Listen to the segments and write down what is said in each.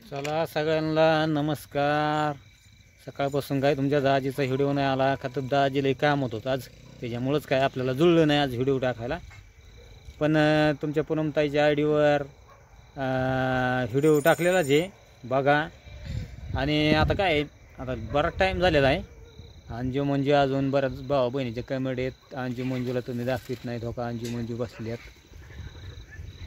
चला सगळ्यांना नमस्कार. सकाळपासून काय तुमच्या दाजीचा व्हिडिओ नाही आला का? तर दाजीला काम होत होतं आज, त्याच्यामुळंच काय आपल्याला जुळलं नाही आज व्हिडिओ टाकायला. पण तुमच्या पूनमताईच्या आयडीवर व्हिडिओ टाकलेलाच आहे बघा. आणि आता काय आता बराच टाईम झालेला आहे. अंजू मंजू अजून बऱ्याच भावा बहिणीचे कमेंट आहेत. अंजू मंजूला तुम्ही दाखवित नाही, हो का? अंजू मंजू बसली आहेत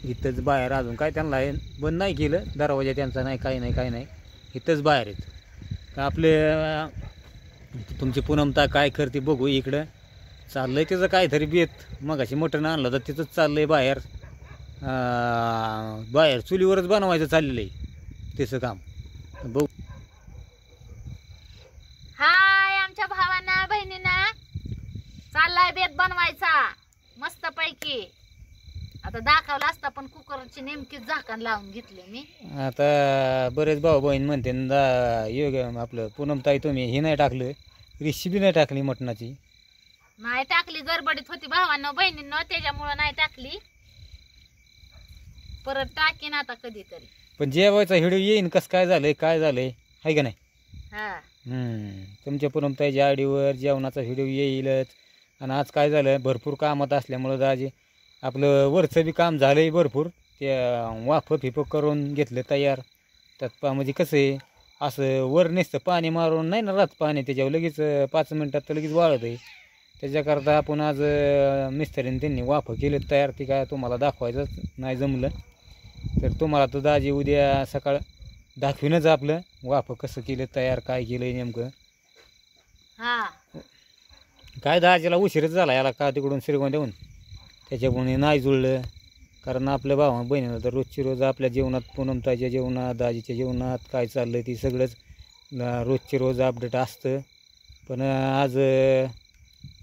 इथंच बाहेर. अजून काय त्यांना बंद नाही केलं दरवाजा त्यांचा, नाही काही नाही इथंच बाहेर आहेत. तर आपले तुमची पूनमता काय करते बघू. इकडं चाललं आहे तिचं काहीतरी बेत. मगाशी मटण आणलं तर तिथंच चाललं आहे बाहेर. बाहेर चुलीवरच बनवायचं चाललेलं आहे तिचं काम. बघू. हाय आमच्या भावांना बहिणींना, चाललाय बेत बनवायचा मस्त पैकी. आता दाखवला असता पण कुकरची नेमकीच झाकण लावून घेतले मी. आता बरेच भाऊ बहीण म्हणते योग आपलं पूनमताई तुम्ही हे नाही टाकलं, रेसिपी नाही टाकली मटणाची. नाही टाकली, गडबडीत होती भावांना बहिणींना, त्याच्यामुळं नाही टाकली. परत टाकीन आता कधीतरी. पण जेवायचा व्हिडिओ येईन कसं काय झालंय काय झालंय आहे का नाही. हा तुमच्या पूनमताईच्या आयडीवर जेवणाचा व्हिडिओ येईलच. आणि आज काय झालं, भरपूर कामात असल्यामुळं दाजी आपलं वरचं बी काम झालं आहे भरपूर. ते वाफं फिपं करून घेतलं तयार. त्यात म्हणजे कसं आहे, असं वर नुसतं पाणी मारून नाही ना राहत पाणी, त्याच्यावर लगेच 5 मिनटात तर लगेच वाळत आहे. त्याच्याकरता आपण आज मिस्त्रीने त्यांनी वाफं केले तयार. ती काय तुम्हाला दाखवायचंच नाही जमलं तर तुम्हाला तर दाजी उद्या सकाळ दाखवीनच आपलं वाफं कसं केलं तयार, काय केलं नेमकं. हा काय दाजीला उशीरच झाला याला का तिकडून श्रीगोंद्याहून, त्याच्यामुळे नाही जुळलं. कारण आपल्या भावा बहिणीला तर रोजची रोज आपल्या जेवणात, पूनमताईच्या जेवणात, दाजीच्या जेवणात काय चाललं ती सगळंच रोजची रोज अपडेट असतं. पण आज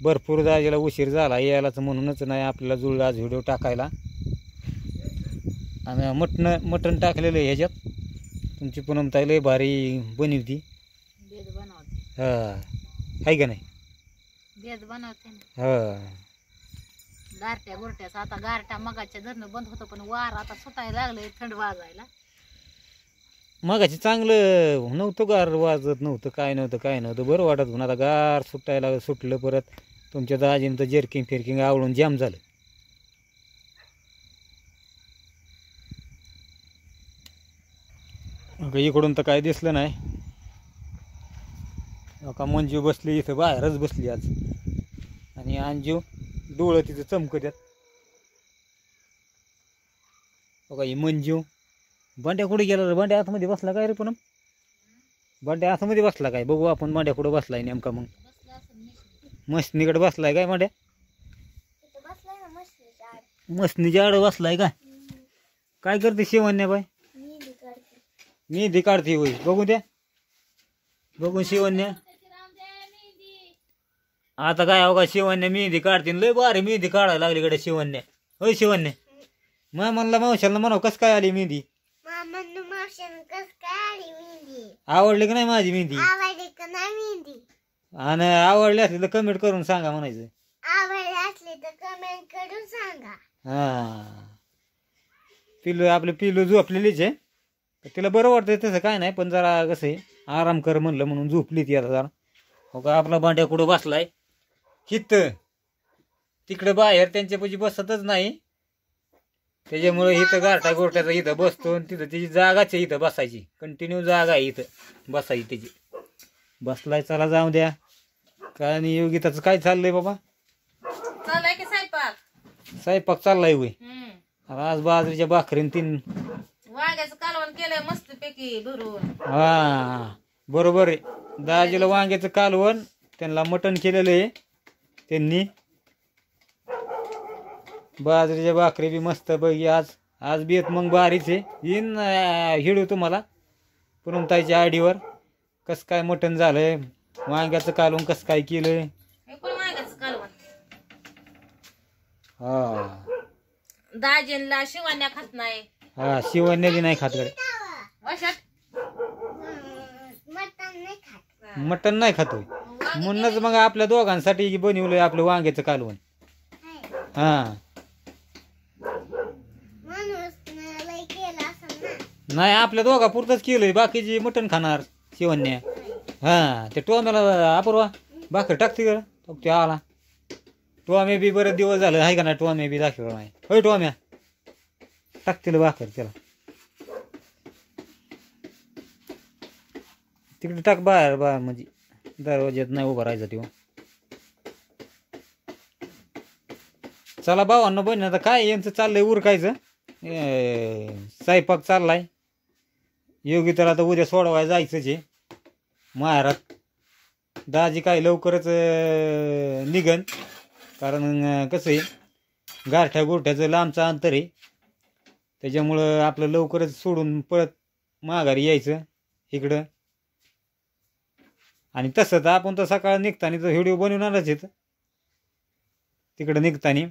भरपूर दाजीला उशीर झाला यायलाच, म्हणूनच नाही आपल्याला जुळलं आज व्हिडिओ टाकायला. आणि मटण टाकलेलं आहे ह्याच्यात. तुमची पूनमताई लय भारी बनवती. बेत बनवते. आहे का नाही? बेत बनवते ना. गारट्या गुरट्याच आता गारट्या मगाच्या धरणं बंद होतं, पण वार आता सुटायला लागले, थंड वाजायला. मगाशी चांगलं नव्हतं, गार वाजत नव्हतं, काय नव्हतं बरं वाटत. म्हणून आता गार सुटलं. परत तुमच्या दाजीनं तर जर्किंग फिरकिंग आवडून जाम झालं. इकडून तर काय दिसलं नाही. का मंजू बसली इथं बाहेरच बसली आज. आणि अंजू डोळं तिथं चमकत्यात. बघा ही मंजू. बांड्या कुठे गेला रे? बांड्या आतमध्ये बसला काय रे? पूनम बांड्या आतमध्ये बसला काय? बघू आपण बांड्या कुठं बसलाय नेमका. मग मशनीकडे बसलाय काय बांड्या? मशनीच्या आड बसलाय काय? काय करते शिवण्या बाय? मेहंदी काढते होय. बघू द्या, बघून शिवण्या. आता काय हो का शिवण्या मेहंदी काढते, लय भारी मेहंदी काढायला लागली कडे शिवण्या. होय शिवण्या, म्हणला मावशाला म्हणाव कस काय आली मेहंदी. आवडली का नाही माझी मेहंदी? आणि आवडली असली तर कमेंट करून सांगा म्हणायचं. हा पिलू, आपलं पिलू झोपलेलीच आहे. तिला बरं वाटतंय तसं काय नाही, पण जरा कसं आहे आराम कर म्हणलं म्हणून झोपली ती आता जरा. हो का आपला बांड्या कुठं बसलाय हित, तिकडे बाहेर त्यांच्यापाशी बसतच नाही. त्याच्यामुळे इथं गारठा गोरट्याचा इथं बसतो. तिथं तिची जागाच आहे, इथं बसायची कंटिन्यू जागा आहे इथं बसायची त्याची. बसलाय. चला जाऊ द्या. काय नाही योगिताचं काय चाललंय बाबा? चाललाय की स्वयंपाक चाललाय होय. आज बाजरीच्या भाकरीन 3 वांग्याचं कालवण केलंय मस्त पैकी भरून. हा बरोबर आहे. दाजीला वांग्याचं कालवण, त्यांना मटण केलेलं आहे त्यांनी. बाजरीच्या भाकरी बी मस्त बघी. आज बेत मग बारीच आहे. येईन हिडू तुम्हाला पूनमताईच्या आयडीवर कसं काय मटण झालंय, वांग्याचं कालवण कसं काय केलंय. वांग्याचं कालवण हा दाजींला शिवण्या खात नाही. हा शिवण्या बी नाही खात कडे. मटण नाही खात होय. म्हणूनच मग आपल्या दोघांसाठी बनवलंय आपलं वांग्याचं कालवण. हा नाही आपल्या दोघा पुरतंच केलंय, बाकीची मटण खाणार शिवण्या. हा ते टोम्याला अपूर्वा भाकर टाकते का ते आला. टोम्या बी बरेच दिवस झालं आहे का नाही, टोम्या बी दाखवलं नाही. होय टोम्या टाकतील भाकर त्याला तिकडे टाक बाहेर बाहेर, म्हणजे दरवाज्यात नाही उभं राहायचं तेव्हा. चला भावांना बहिणी आता काय यांचं चाललंय उरकायचं. स्वयंपाक चाललाय. योगी तर आता उद्या सोडवाय जायचंच आहे माहेरात. दाजी काय लवकरच निघन, कारण कसं आहे गारठ्या गोरठ्याचं लांबचं अंतर आहे, त्याच्यामुळं आपलं लवकरच सोडून परत माघारी यायचं इकडं. आणि तसं तर आपण तर सकाळ निघताना तर व्हिडिओ बनवणारच आहेत तिकडं निघताना.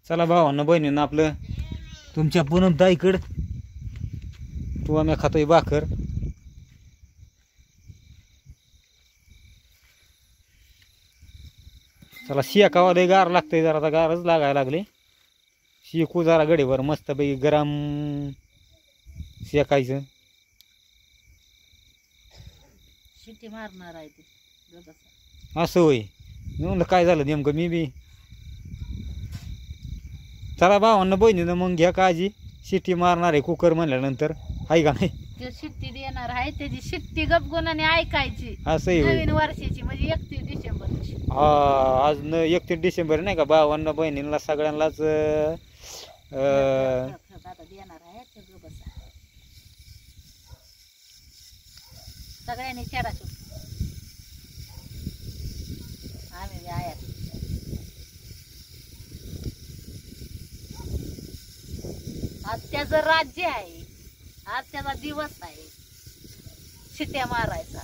चला भावांना बहिणींना आपलं तुमच्या पूनमताईकडं तू आम्ही खातोय भाकर. चला शेकावाला गार लागतंय जरा, आता गारच लागायला लागले. शेकू जरा गडीवर मस्तपैकी गरम शेकायचं. शिट्टी मारणार आहे ती गबसा. असं होय. मी म्हणलं काय झालं नेमकं मी बी. चला भावांना बहिणीनं मग घ्या काळजी. शिट्टी मारणार आहे कुकर म्हणल्यानंतर, आहे का नाही. ते शिट्टी देणार आहे, त्याची शिट्टी गपगुणाने ऐकायची. असंही होय. नवीन वर्षाची म्हणजे 31 डिसेंबर. हा आज 31 डिसेंबर नाही का. भावांना बहिणींना सगळ्यांनाच आता देणार आहे ते गबसा. सगळ्यांनी चेडा सुट आम्ही आया. आज त्याचं राज्य आहे, आज त्याचा दिवस आहे शिट्ट्या मारायचा.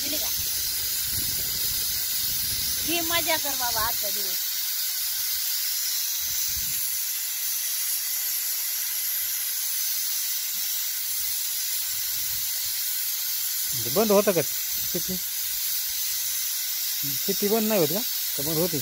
दिली का ही मजा कर बाबा आजचा दिवस. बंद होतं का शिट्टी? शिट्टी बंद नाही होत का बंद होती?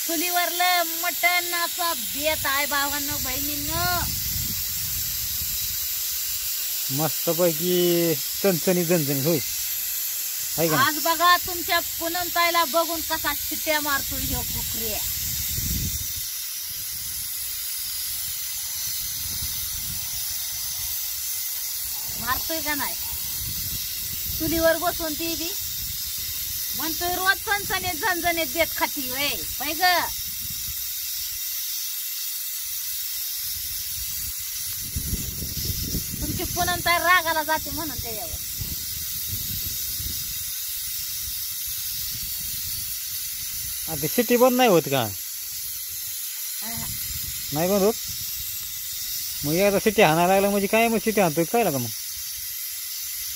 चुलीवरलं मटण असा बेत आहे भावांनो बहिणींनो. मस्तपैकी चणचणी झणझणी होय, आहे का. आज बघा तुमच्या पुनमताईला बघून कसा शिट्ट्या मारतो ह्यो कुकऱ्या. मारतोय का नाही चुलीवर बसून ती बी म्हणतोय रोज चणचणीत झणझणीत देत खाती वय पाय ग. तुमची पुनमताई रागाला जाते म्हणून त्याच्यावर. आता शिट्टी बंद नाही होत का? नाही बंद होत. मग एकदा शिट्टी हाणायला लागला म्हणजे काय, मग शिट्टी हाणतोय काय लागा मग.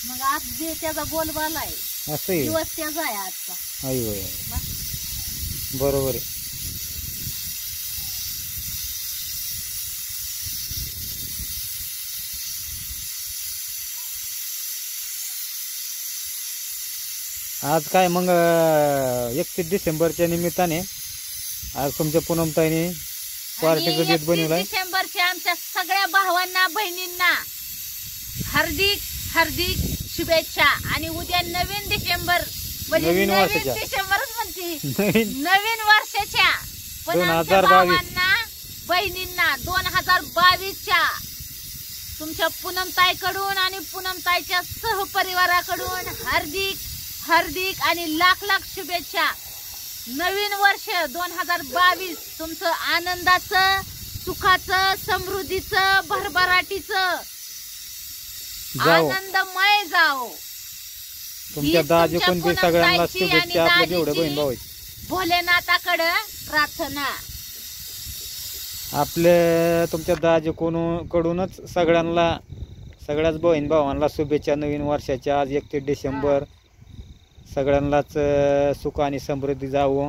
मग आज जे त्याचा बोलबाला आहे असं आहे. दिवस त्याचा आहे आजचा. आई होय मग बरोबर आहे. आज काय मग 31 डिसेंबरच्या निमित्ताने आज तुमच्या पूनमताईने पार्टीचं बेत बनवलाय. डिसेंबरच्या आमच्या सगळ्या भावांना बहिणींना हार्दिक हार्दिक शुभेच्छा. आणि उद्या नवीन डिसेंबर म्हणजे नवीन नवीन वर्षाच्या. डिसेंबरच म्हणते नवीन नवीन वर्षाच्या पण आमच्या 2022. भावांना बहिणींना 2022च्या तुमच्या पूनमताईकडून आणि पूनमताईच्या सहपरिवाराकडून हार्दिक हार्दिक आणि लाख लाख शुभेच्छा. नवीन वर्ष 2022 तुमचं आनंदाचं, सुखाचं, समृद्धीचं, भरभराटीचं, जाओ. आनंदमय जाओ. तुमच्या ही दाजी तुमच्या पण ते सगळ्यांना पूनमताईची आणि शुभेच्छा. आपलं जेवढं दाजीची बहीण भाऊ आहेत भोलेनाथाकडे प्रार्थना. आपल्या तुमच्या दाजी कडूनच सगळ्यांना, सगळ्याच बहीण भावांना शुभेच्छा नवीन वर्षाच्या. आज 31 डिसेंबर. सगळ्यांनाच सुख आणि समृद्धी जावो.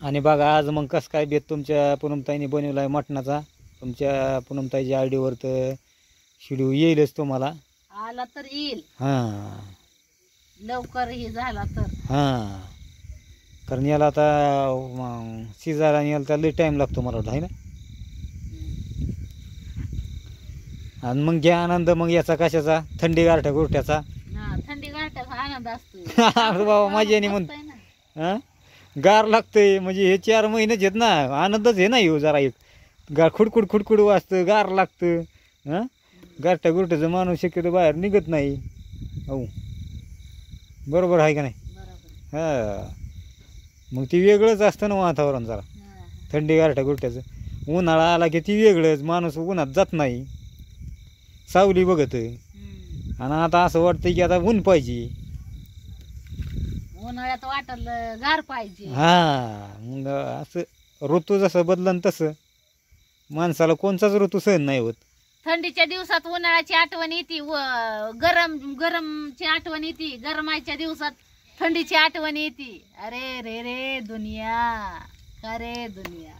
आणि बघा आज मग कसं काय बेत तुमच्या पूनमताईने बनवला आहे मटणाचा. तुमच्या पूनमताईच्या आयडीवर तर व्हिडिओ येईलच तुम्हाला. आला तर येईल हां लवकर हे झाला तर. हां कारण याला आता शिजायला आणि याला तर लई टाईम लागतो मला वाटतं आहे ना. आणि मग घ्या आनंद मग याचा कशाचा थंडी गारठ्या गोरठ्याचा. हा थंडी गारठ्याचा आनंद असतो. अरे बाबा माझ्याने म्हण हां गार लागतंय म्हणजे हे 4 महिनेच आहेत ना. आनंदच आहे ना येऊ जरा एक खुडखुड खुडखुड वाजतं गार लागतं. हां गारठ्या गुरठ्याचं माणूस शक्यतो बाहेर निघत नाही. हो बरोबर आहे का नाही. बरोबर. हां मग ती वेगळंच असतं ना वातावरण जरा हा. थंडी गारठ्या गुरठ्याचं. उन्हाळा आला की ती वेगळंच माणूस उन्हात जात नाही सावली बघत. हम्म. आणि आता असं वाटतं की आता ऊन पाहिजे. उन्हाळ्यात वाटलं गार पाहिजे. हा मग असं ऋतू जसं बदलन तसं माणसाला कोणताच ऋतू सहन नाही होत. थंडीच्या दिवसात उन्हाळ्याची आठवण येते व गरमची आठवण येते. गरमाच्या दिवसात थंडीची आठवण येते. अरे रे रे दुनिया का रे दुनिया.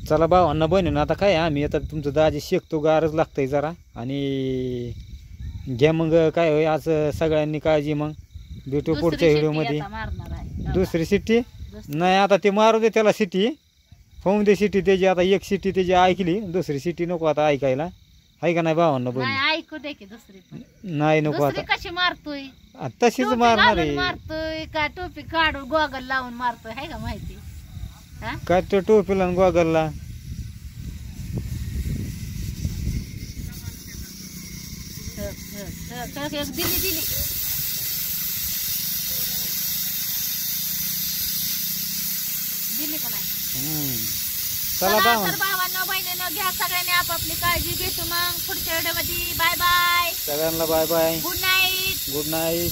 चला भावांना बनवून आता काय आम्ही आता तुमचं दाजी शेकतो गारच लागतंय जरा. आणि घ्या मग काय होय आज सगळ्यांनी काळजी. मग भेटू दुसरी पुढच्या शिट्टी व्हिडिओमध्ये. आता मारणार आहे. दुसरी शिट्टी दुसरी. नाही आता ते मारू दे त्याला शिट्टी होऊन दे शिट्टी त्याची. आता एक शिट्टी त्याची ऐकली दुसरी शिट्टी नको आता ऐकायला आहे का नाही भावांना बनवून. नाही ऐकू दे की दुसरी पण. नाही नको दुसरी आता कशी मारतोय. तशीच टोपी मारणार घालून आहे. मारतोय का टोपी काढून गॉगल लावून मारतोय आहे का माहिती. हा काय तो टोपीला आणि गॉगलला. एक दिली का नाही. चला चला भावांनो तर भावांनो बहिणीनं घ्या सगळ्यांनी आपापली काळजी. भेटू मग पुढच्या व्हिडिओ मध्ये. Bye bye. सगळ्यांना bye bye good night. Good night.